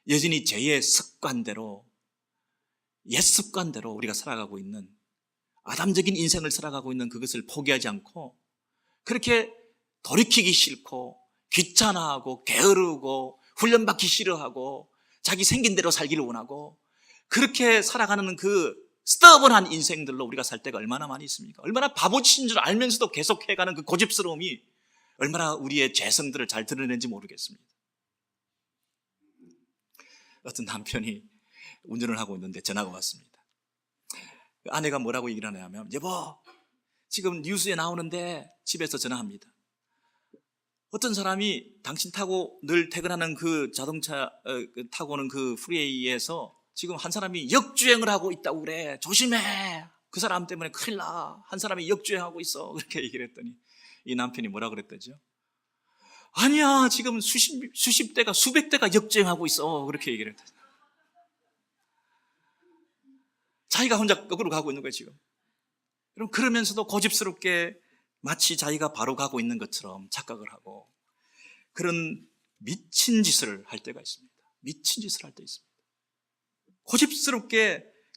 Speaker 1: 여전히 죄의 습관대로, 옛 습관대로 우리가 살아가고 있는, 아담적인 인생을 살아가고 있는 그것을 포기하지 않고 그렇게 돌이키기 싫고 귀찮아하고 게으르고 훈련받기 싫어하고 자기 생긴 대로 살기를 원하고 그렇게 살아가는 그 스터번한 인생들로 우리가 살 때가 얼마나 많이 있습니까? 얼마나 바보짓인 줄 알면서도 계속해가는 그 고집스러움이 얼마나 우리의 죄성들을 잘 드러내는지 모르겠습니다. 어떤 남편이 운전을 하고 있는데 전화가 왔습니다. 아내가 뭐라고 얘기를 하냐면, 여보, 지금 뉴스에 나오는데, 집에서 전화합니다. 어떤 사람이 당신 타고 늘 퇴근하는 그 자동차 타고 오는 그 프리웨이에서 지금 한 사람이 역주행을 하고 있다고 그래. 조심해. 그 사람 때문에 큰일 나. 한 사람이 역주행하고 있어. 그렇게 얘기를 했더니 이 남편이 뭐라 그랬더죠? 아니야, 지금 수십 대가 수백 대가 역주행하고 있어. 그렇게 얘기를 했다. 자기가 혼자 거꾸로 가고 있는 거예요, 지금. 여러분, 그러면서도 고집스럽게 마치 자기가 바로 가고 있는 것처럼 착각을 하고 그런 미친 짓을 할 때가 있습니다. 미친 짓을 할 때 있습니다.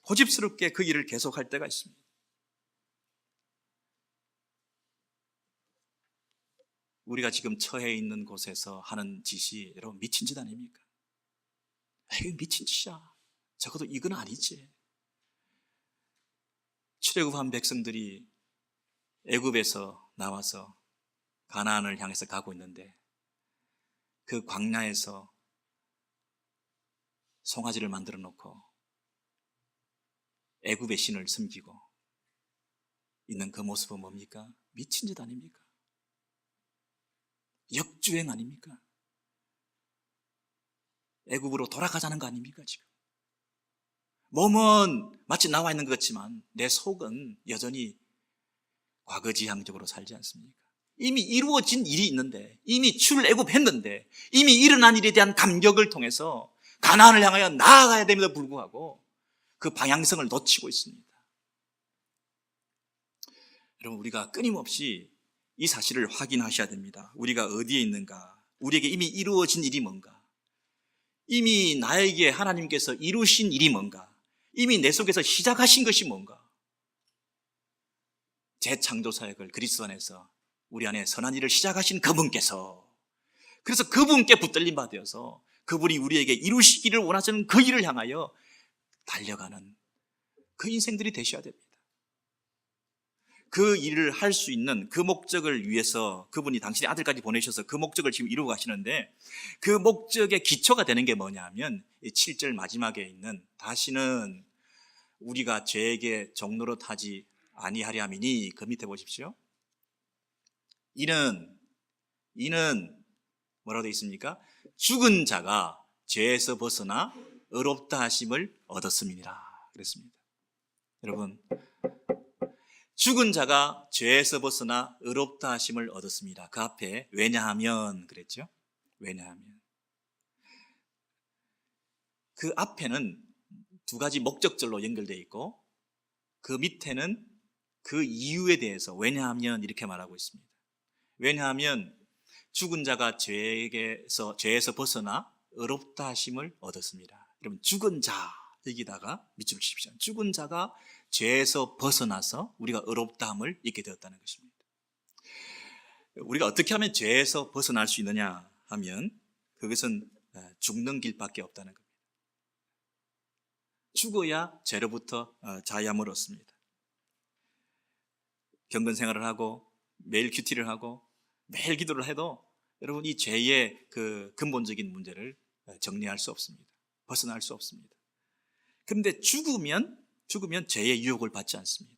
Speaker 1: 고집스럽게 그 일을 계속할 때가 있습니다. 우리가 지금 처해 있는 곳에서 하는 짓이 여러분 미친 짓 아닙니까? 이거 미친 짓이야. 적어도 이건 아니지. 출애굽한 백성들이 애굽에서 나와서 가나안을 향해서 가고 있는데 그 광야에서 송아지를 만들어 놓고 애굽의 신을 섬기고 있는 그 모습은 뭡니까? 미친 짓 아닙니까? 역주행 아닙니까? 애굽으로 돌아가자는 거 아닙니까 지금? 몸은 마치 나와 있는 것 같지만 내 속은 여전히 과거지향적으로 살지 않습니까? 이미 이루어진 일이 있는데, 이미 출애굽했는데, 이미 일어난 일에 대한 감격을 통해서 가나안을 향하여 나아가야 됨에도 불구하고 그 방향성을 놓치고 있습니다. 여러분, 우리가 끊임없이 이 사실을 확인하셔야 됩니다. 우리가 어디에 있는가? 우리에게 이미 이루어진 일이 뭔가? 이미 나에게 하나님께서 이루신 일이 뭔가? 이미 내 속에서 시작하신 것이 뭔가? 재창조 사역을 그리스도 안에서 우리 안에 선한 일을 시작하신 그분께서, 그래서 그분께 붙들림 받아서 그분이 우리에게 이루시기를 원하시는 그 일을 향하여 달려가는 그 인생들이 되셔야 됩니다. 그 일을 할 수 있는 그 목적을 위해서 그분이 당신의 아들까지 보내셔서 그 목적을 지금 이루고 가시는데, 그 목적의 기초가 되는 게 뭐냐 하면 7절 마지막에 있는 다시는 우리가 죄에게 종노릇하지 아니하려 함이니, 그 밑에 보십시오. 이는 뭐라고 되어 있습니까? 죽은 자가 죄에서 벗어나 의롭다 하심을 얻었음이니라 그랬습니다. 여러분, 죽은 자가 죄에서 벗어나 의롭다 하심을 얻었습니다. 그 앞에 왜냐하면 그랬죠? 왜냐하면. 그 앞에는 두 가지 목적절로 연결되어 있고 그 밑에는 그 이유에 대해서 왜냐하면 이렇게 말하고 있습니다. 왜냐하면 죽은 자가 죄에서 벗어나 의롭다 하심을 얻었습니다. 여러분, 죽은 자, 여기다가 밑줄 치십시오. 죽은 자가 죄에서 벗어나서 우리가 의롭다함을 잊게 되었다는 것입니다. 우리가 어떻게 하면 죄에서 벗어날 수 있느냐 하면 그것은 죽는 길밖에 없다는 겁니다. 죽어야 죄로부터 자유함을 얻습니다. 경건 생활을 하고 매일 큐티를 하고 매일 기도를 해도 여러분 이 죄의 그 근본적인 문제를 정리할 수 없습니다. 벗어날 수 없습니다. 그런데 죽으면 죄의 유혹을 받지 않습니다.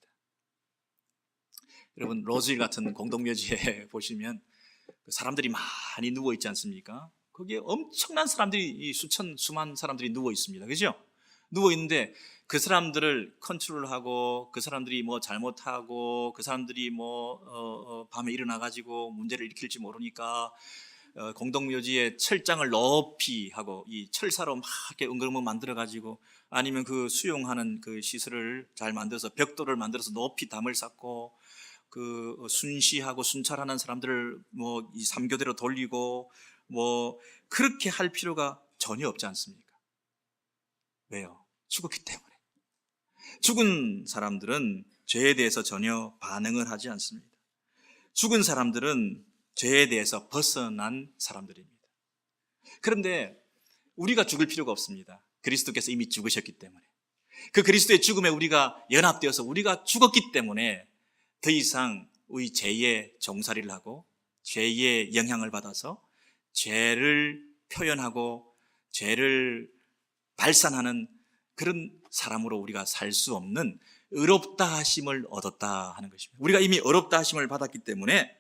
Speaker 1: 여러분, 로즈힐 같은 공동묘지에 보시면 사람들이 많이 누워 있지 않습니까? 거기에 엄청난 사람들이, 수만 사람들이 누워 있습니다. 그죠? 누워 있는데 그 사람들을 컨트롤하고 그 사람들이 뭐 잘못하고 그 사람들이 뭐 밤에 일어나 가지고 문제를 일으킬지 모르니까 공동묘지에 철장을 높이 하고 이 철사로 막 이렇게 엉금엉금 만들어 가지고, 아니면 그 수용하는 그 시설을 잘 만들어서 벽돌을 만들어서 높이 담을 쌓고, 그 순시하고 순찰하는 사람들을 뭐 이 삼교대로 돌리고, 뭐 그렇게 할 필요가 전혀 없지 않습니까? 왜요? 죽었기 때문에. 죽은 사람들은 죄에 대해서 전혀 반응을 하지 않습니다. 죽은 사람들은 죄에 대해서 벗어난 사람들입니다. 그런데 우리가 죽을 필요가 없습니다. 그리스도께서 이미 죽으셨기 때문에. 그 그리스도의 죽음에 우리가 연합되어서 우리가 죽었기 때문에 더 이상 우리 죄의 종살이를 하고 죄의 영향을 받아서 죄를 표현하고 죄를 발산하는 그런 사람으로 우리가 살 수 없는 의롭다 하심을 얻었다 하는 것입니다. 우리가 이미 의롭다 하심을 받았기 때문에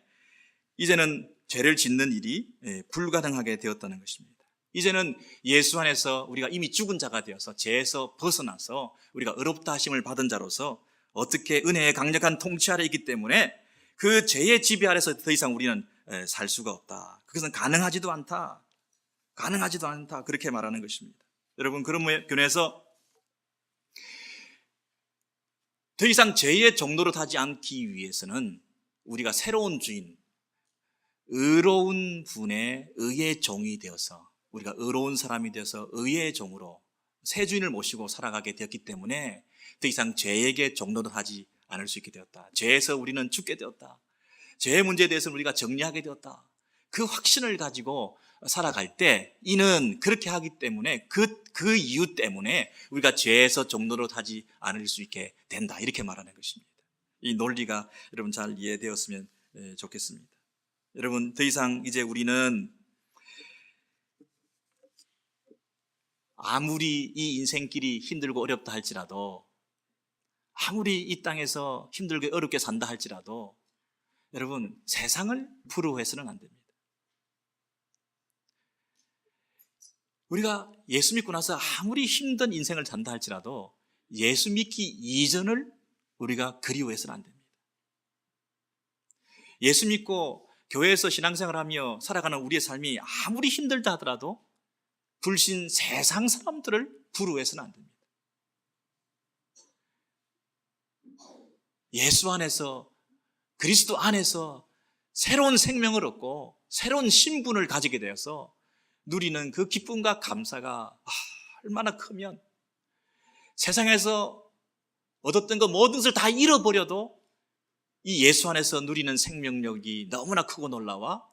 Speaker 1: 이제는 죄를 짓는 일이 불가능하게 되었다는 것입니다. 이제는 예수 안에서 우리가 이미 죽은 자가 되어서 죄에서 벗어나서 우리가 의롭다 하심을 받은 자로서 어떻게 은혜의 강력한 통치 아래 있기 때문에 그 죄의 지배 아래서 더 이상 우리는 살 수가 없다. 그것은 가능하지도 않다. 그렇게 말하는 것입니다. 여러분, 그런 견해에서 더 이상 죄의 종로로 타지 않기 위해서는 우리가 새로운 주인, 의로운 분의 의의 종이 되어서, 우리가 의로운 사람이 되어서 의의 종으로 새 주인을 모시고 살아가게 되었기 때문에 더 이상 죄에게 종로를 하지 않을 수 있게 되었다. 죄에서 우리는 죽게 되었다. 죄의 문제에 대해서는 우리가 정리하게 되었다. 그 확신을 가지고 살아갈 때, 이는 그렇게 하기 때문에 그 이유 때문에 우리가 죄에서 종로로 타지 않을 수 있게 된다. 이렇게 말하는 것입니다. 이 논리가 여러분 잘 이해되었으면 좋겠습니다. 여러분, 더 이상 이제 우리는 아무리 이 인생길이 힘들고 어렵다 할지라도, 아무리 이 땅에서 힘들게 어렵게 산다 할지라도 여러분, 세상을 부러워해서는 안 됩니다. 우리가 예수 믿고 나서 아무리 힘든 인생을 산다 할지라도 예수 믿기 이전을 우리가 그리워해서는 안 됩니다. 예수 믿고 교회에서 신앙생활하며 살아가는 우리의 삶이 아무리 힘들다 하더라도 불신 세상 사람들을 부러워해서는 안 됩니다. 예수 안에서, 그리스도 안에서 새로운 생명을 얻고 새로운 신분을 가지게 되어서 누리는 그 기쁨과 감사가 얼마나 크면, 세상에서 얻었던 것 모든 것을 다 잃어버려도 이 예수 안에서 누리는 생명력이 너무나 크고 놀라워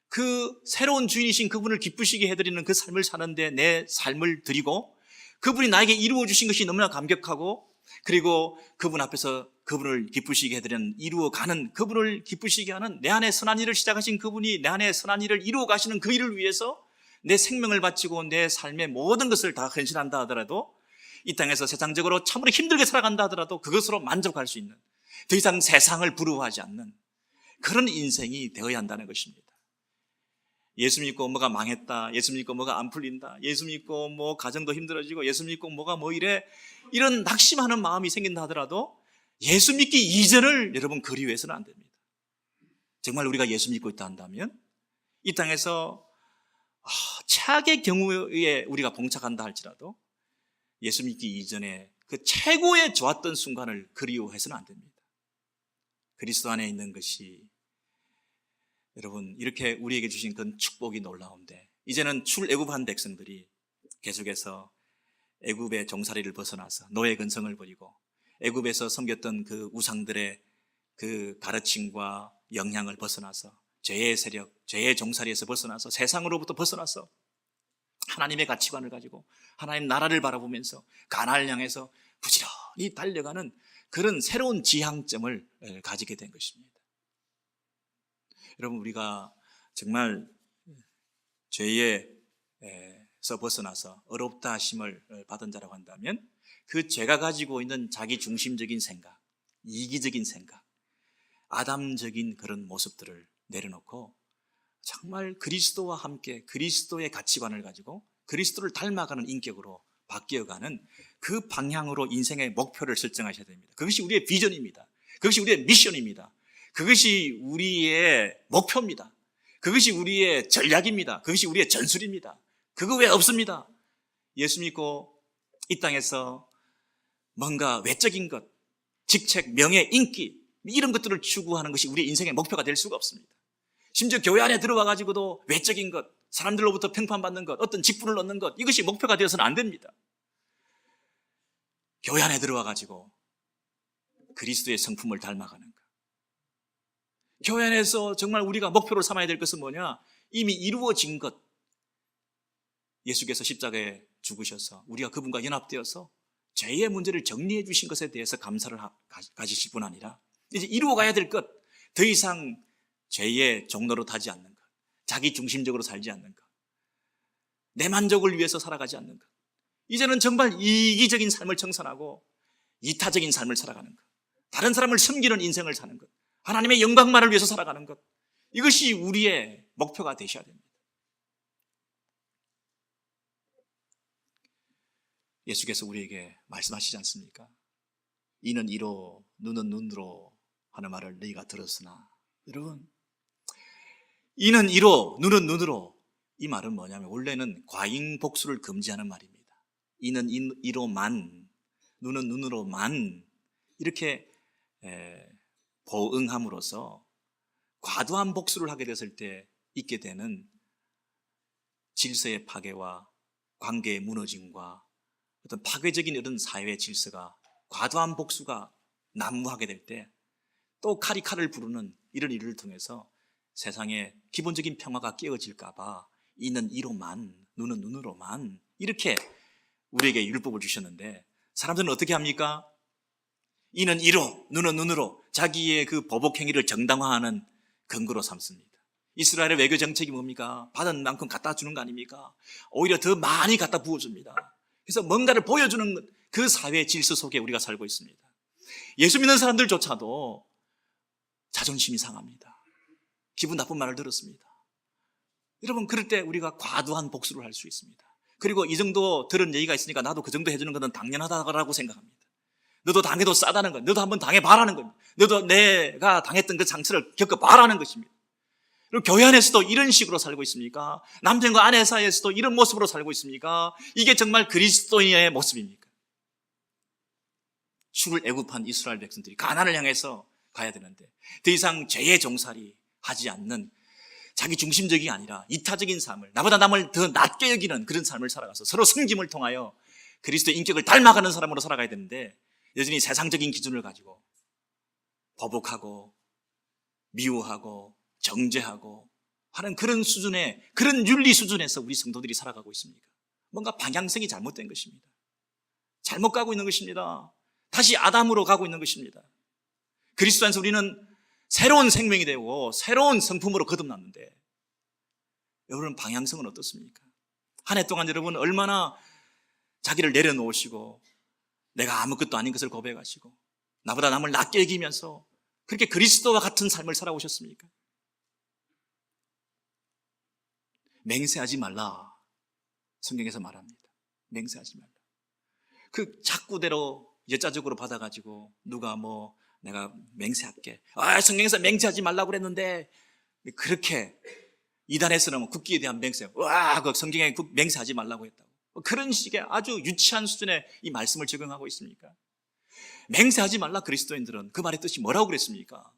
Speaker 1: 그 새로운 주인이신 그분을 기쁘시게 해드리는 그 삶을 사는데 내 삶을 드리고, 그분이 나에게 이루어 주신 것이 너무나 감격하고, 그리고 그분 앞에서 그분을 기쁘시게 해드리는, 이루어가는, 그분을 기쁘시게 하는, 내 안에 선한 일을 시작하신 그분이 내 안에 선한 일을 이루어 가시는 그 일을 위해서 내 생명을 바치고 내 삶의 모든 것을 다 헌신한다 하더라도, 이 땅에서 세상적으로 참으로 힘들게 살아간다 하더라도 그것으로 만족할 수 있는, 더 이상 세상을 부러워하지 않는 그런 인생이 되어야 한다는 것입니다. 예수 믿고 뭐가 망했다, 예수 믿고 뭐가 안 풀린다, 예수 믿고 뭐 가정도 힘들어지고, 예수 믿고 뭐가 뭐 이래, 이런 낙심하는 마음이 생긴다 하더라도 예수 믿기 이전을 여러분 그리워해서는 안 됩니다. 정말 우리가 예수 믿고 있다 한다면 이 땅에서 최악의 경우에 우리가 봉착한다 할지라도 예수 믿기 이전에 그 최고의 좋았던 순간을 그리워해서는 안 됩니다. 그리스도 안에 있는 것이 여러분 이렇게 우리에게 주신 그 축복이 놀라운데, 이제는 출애굽한 백성들이 계속해서 애굽의 종살이를 벗어나서 노예 근성을 버리고 애굽에서 섬겼던 그 우상들의 그 가르침과 영향을 벗어나서 죄의 세력, 죄의 종살이에서 벗어나서 세상으로부터 벗어나서 하나님의 가치관을 가지고 하나님 나라를 바라보면서 가나안을 향해서 부지런히 달려가는 그런 새로운 지향점을 가지게 된 것입니다. 여러분, 우리가 정말 죄에서 벗어나서 의롭다 하심을 받은 자라고 한다면 그 죄가 가지고 있는 자기 중심적인 생각, 이기적인 생각, 아담적인 그런 모습들을 내려놓고 정말 그리스도와 함께 그리스도의 가치관을 가지고 그리스도를 닮아가는 인격으로 바뀌어가는 그 방향으로 인생의 목표를 설정하셔야 됩니다. 그것이 우리의 비전입니다. 그것이 우리의 미션입니다. 그것이 우리의 목표입니다. 그것이 우리의 전략입니다. 그것이 우리의 전술입니다. 그거 외에 없습니다. 예수 믿고 이 땅에서 뭔가 외적인 것, 직책, 명예, 인기 이런 것들을 추구하는 것이 우리의 인생의 목표가 될 수가 없습니다. 심지어 교회 안에 들어와 가지고도 외적인 것, 사람들로부터 평판받는 것, 어떤 직분을 얻는 것, 이것이 목표가 되어서는 안 됩니다. 교회 안에 들어와 가지고 그리스도의 성품을 닮아가는 것. 교회 안에서 정말 우리가 목표로 삼아야 될 것은 뭐냐? 이미 이루어진 것. 예수께서 십자가에 죽으셔서 우리가 그분과 연합되어서 죄의 문제를 정리해 주신 것에 대해서 감사를 가지실 뿐 아니라 이제 이루어가야 될 것, 더 이상 죄의 종로로 타지 않는 것, 자기 중심적으로 살지 않는 것, 내 만족을 위해서 살아가지 않는 것, 이제는 정말 이기적인 삶을 청산하고 이타적인 삶을 살아가는 것, 다른 사람을 섬기는 인생을 사는 것, 하나님의 영광만을 위해서 살아가는 것, 이것이 우리의 목표가 되셔야 됩니다. 예수께서 우리에게 말씀하시지 않습니까? 이는 이로 눈은 눈으로 하는 말을 너희가 들었으나, 여러분, 이는 이로 눈은 눈으로, 이 말은 뭐냐면 원래는 과잉복수를 금지하는 말입니다. 이는 이로만, 눈은 눈으로만 이렇게 보응함으로써 과도한 복수를 하게 됐을 때 있게 되는 질서의 파괴와 관계의 무너짐과 어떤 파괴적인 이런 사회의 질서가, 과도한 복수가 난무하게 될 때 또 칼이 칼을 부르는 이런 일을 통해서 세상의 기본적인 평화가 깨어질까 봐 이는 이로만, 눈은 눈으로만 이렇게 우리에게 율법을 주셨는데, 사람들은 어떻게 합니까? 이는 이로, 눈은 눈으로 자기의 그 보복 행위를 정당화하는 근거로 삼습니다. 이스라엘의 외교 정책이 뭡니까? 받은 만큼 갖다 주는 거 아닙니까? 오히려 더 많이 갖다 부어줍니다. 그래서 뭔가를 보여주는 그 사회의 질서 속에 우리가 살고 있습니다. 예수 믿는 사람들조차도 자존심이 상합니다. 기분 나쁜 말을 들었습니다. 여러분, 그럴 때 우리가 과도한 복수를 할 수 있습니다. 그리고 이 정도 들은 얘기가 있으니까 나도 그 정도 해주는 것은 당연하다고 생각합니다. 너도 당해도 싸다는 것, 너도 한번 당해봐라는 겁니다. 너도 내가 당했던 그 상처를 겪어봐라는 것입니다. 그리고 교회 안에서도 이런 식으로 살고 있습니까? 남편과 아내 사이에서도 이런 모습으로 살고 있습니까? 이게 정말 그리스도인의 모습입니까? 죽을 애굽한 이스라엘 백성들이 가나안을 향해서 가야 되는데 더 이상 죄의 종살이 하지 않는, 자기 중심적이 아니라 이타적인 삶을, 나보다 남을 더 낮게 여기는 그런 삶을 살아가서 서로 섬김을 통하여 그리스도의 인격을 닮아가는 사람으로 살아가야 되는데, 여전히 세상적인 기준을 가지고 보복하고 미워하고 정죄하고 하는 그런 수준의, 그런 윤리 수준에서 우리 성도들이 살아가고 있습니까? 뭔가 방향성이 잘못된 것입니다. 잘못 가고 있는 것입니다. 다시 아담으로 가고 있는 것입니다. 그리스도 안에서 우리는 새로운 생명이 되고 새로운 성품으로 거듭났는데, 여러분 방향성은 어떻습니까? 한 해 동안 여러분 얼마나 자기를 내려놓으시고 내가 아무것도 아닌 것을 고백하시고 나보다 남을 낮게 여기면서 그렇게 그리스도와 같은 삶을 살아오셨습니까? 맹세하지 말라, 성경에서 말합니다. 맹세하지 말라. 그 자꾸대로 여자적으로 받아가지고 누가 뭐 내가 맹세할게, 성경에서 맹세하지 말라고 그랬는데, 그렇게 이단에서는 국기에 대한 맹세, 그 성경에 맹세하지 말라고 했다고, 그런 식의 아주 유치한 수준의 이 말씀을 적용하고 있습니까? 맹세하지 말라, 그리스도인들은 그 말의 뜻이 뭐라고 그랬습니까?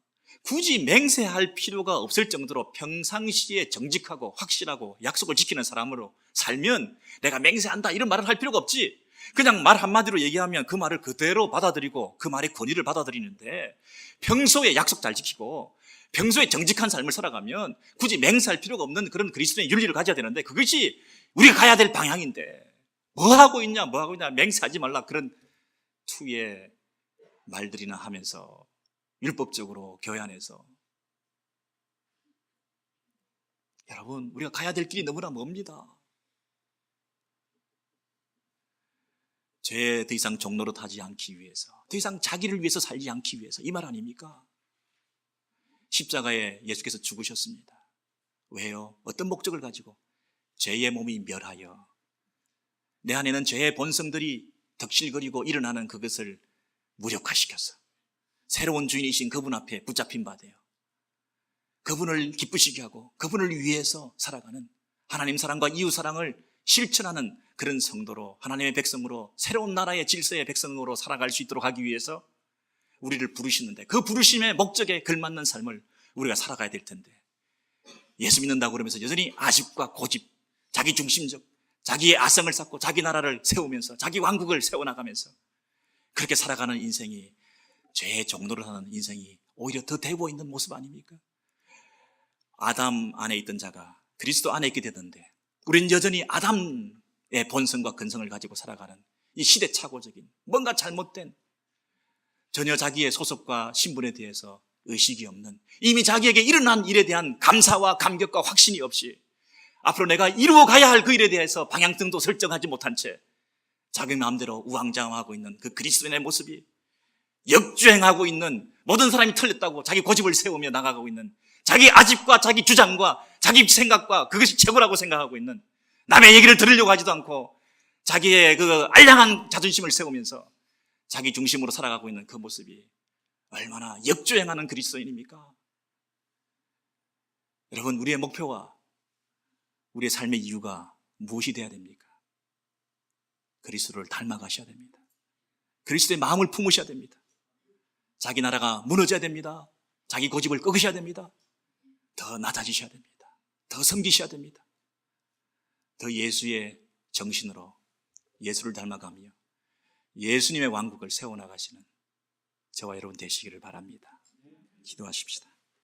Speaker 1: 굳이 맹세할 필요가 없을 정도로 평상시에 정직하고 확실하고 약속을 지키는 사람으로 살면 내가 맹세한다 이런 말을 할 필요가 없지. 그냥 말 한마디로 얘기하면 그 말을 그대로 받아들이고 그 말의 권위를 받아들이는데, 평소에 약속 잘 지키고 평소에 정직한 삶을 살아가면 굳이 맹세할 필요가 없는 그런 그리스도의 윤리를 가져야 되는데, 그것이 우리가 가야 될 방향인데 뭐 하고 있냐 맹세하지 말라, 그런 투의 말들이나 하면서 율법적으로 교회 안에서. 여러분, 우리가 가야 될 길이 너무나 멉니다. 죄에 더 이상 종로로 타지 않기 위해서, 더 이상 자기를 위해서 살지 않기 위해서, 이 말 아닙니까? 십자가에 예수께서 죽으셨습니다. 왜요? 어떤 목적을 가지고? 죄의 몸이 멸하여 내 안에는 죄의 본성들이 덕실거리고 일어나는 그것을 무력화시켜서 새로운 주인이신 그분 앞에 붙잡힌 바 돼요. 그분을 기쁘시게 하고 그분을 위해서 살아가는 하나님 사랑과 이웃 사랑을 실천하는 그런 성도로, 하나님의 백성으로, 새로운 나라의 질서의 백성으로 살아갈 수 있도록 하기 위해서 우리를 부르시는데, 그 부르심의 목적에 걸맞는 삶을 우리가 살아가야 될 텐데, 예수 믿는다고 그러면서 여전히 아집과 고집, 자기 중심적, 자기의 아성을 쌓고 자기 나라를 세우면서 자기 왕국을 세워나가면서 그렇게 살아가는 인생이, 죄의 종로를 하는 인생이 오히려 더 되고 있는 모습 아닙니까? 아담 안에 있던 자가 그리스도 안에 있게 되던데, 우리는 여전히 아담의 본성과 근성을 가지고 살아가는 이 시대착오적인, 뭔가 잘못된, 전혀 자기의 소속과 신분에 대해서 의식이 없는, 이미 자기에게 일어난 일에 대한 감사와 감격과 확신이 없이 앞으로 내가 이루어 가야 할 그 일에 대해서 방향등도 설정하지 못한 채 자기 마음대로 우왕좌왕하고 있는 그 그리스도인의 모습이, 역주행하고 있는, 모든 사람이 틀렸다고 자기 고집을 세우며 나가고 있는, 자기 아집과 자기 주장과 자기 생각과 그것이 최고라고 생각하고 있는, 남의 얘기를 들으려고 하지도 않고 자기의 그 알량한 자존심을 세우면서 자기 중심으로 살아가고 있는 그 모습이 얼마나 역주행하는 그리스도인입니까? 여러분, 우리의 목표와 우리의 삶의 이유가 무엇이 되어야 됩니까? 그리스도를 닮아가셔야 됩니다. 그리스도의 마음을 품으셔야 됩니다. 자기 나라가 무너져야 됩니다. 자기 고집을 꺾으셔야 됩니다. 더 낮아지셔야 됩니다. 더 섬기셔야 됩니다. 더 예수의 정신으로 예수를 닮아가며 예수님의 왕국을 세워나가시는 저와 여러분 되시기를 바랍니다. 기도하십시다.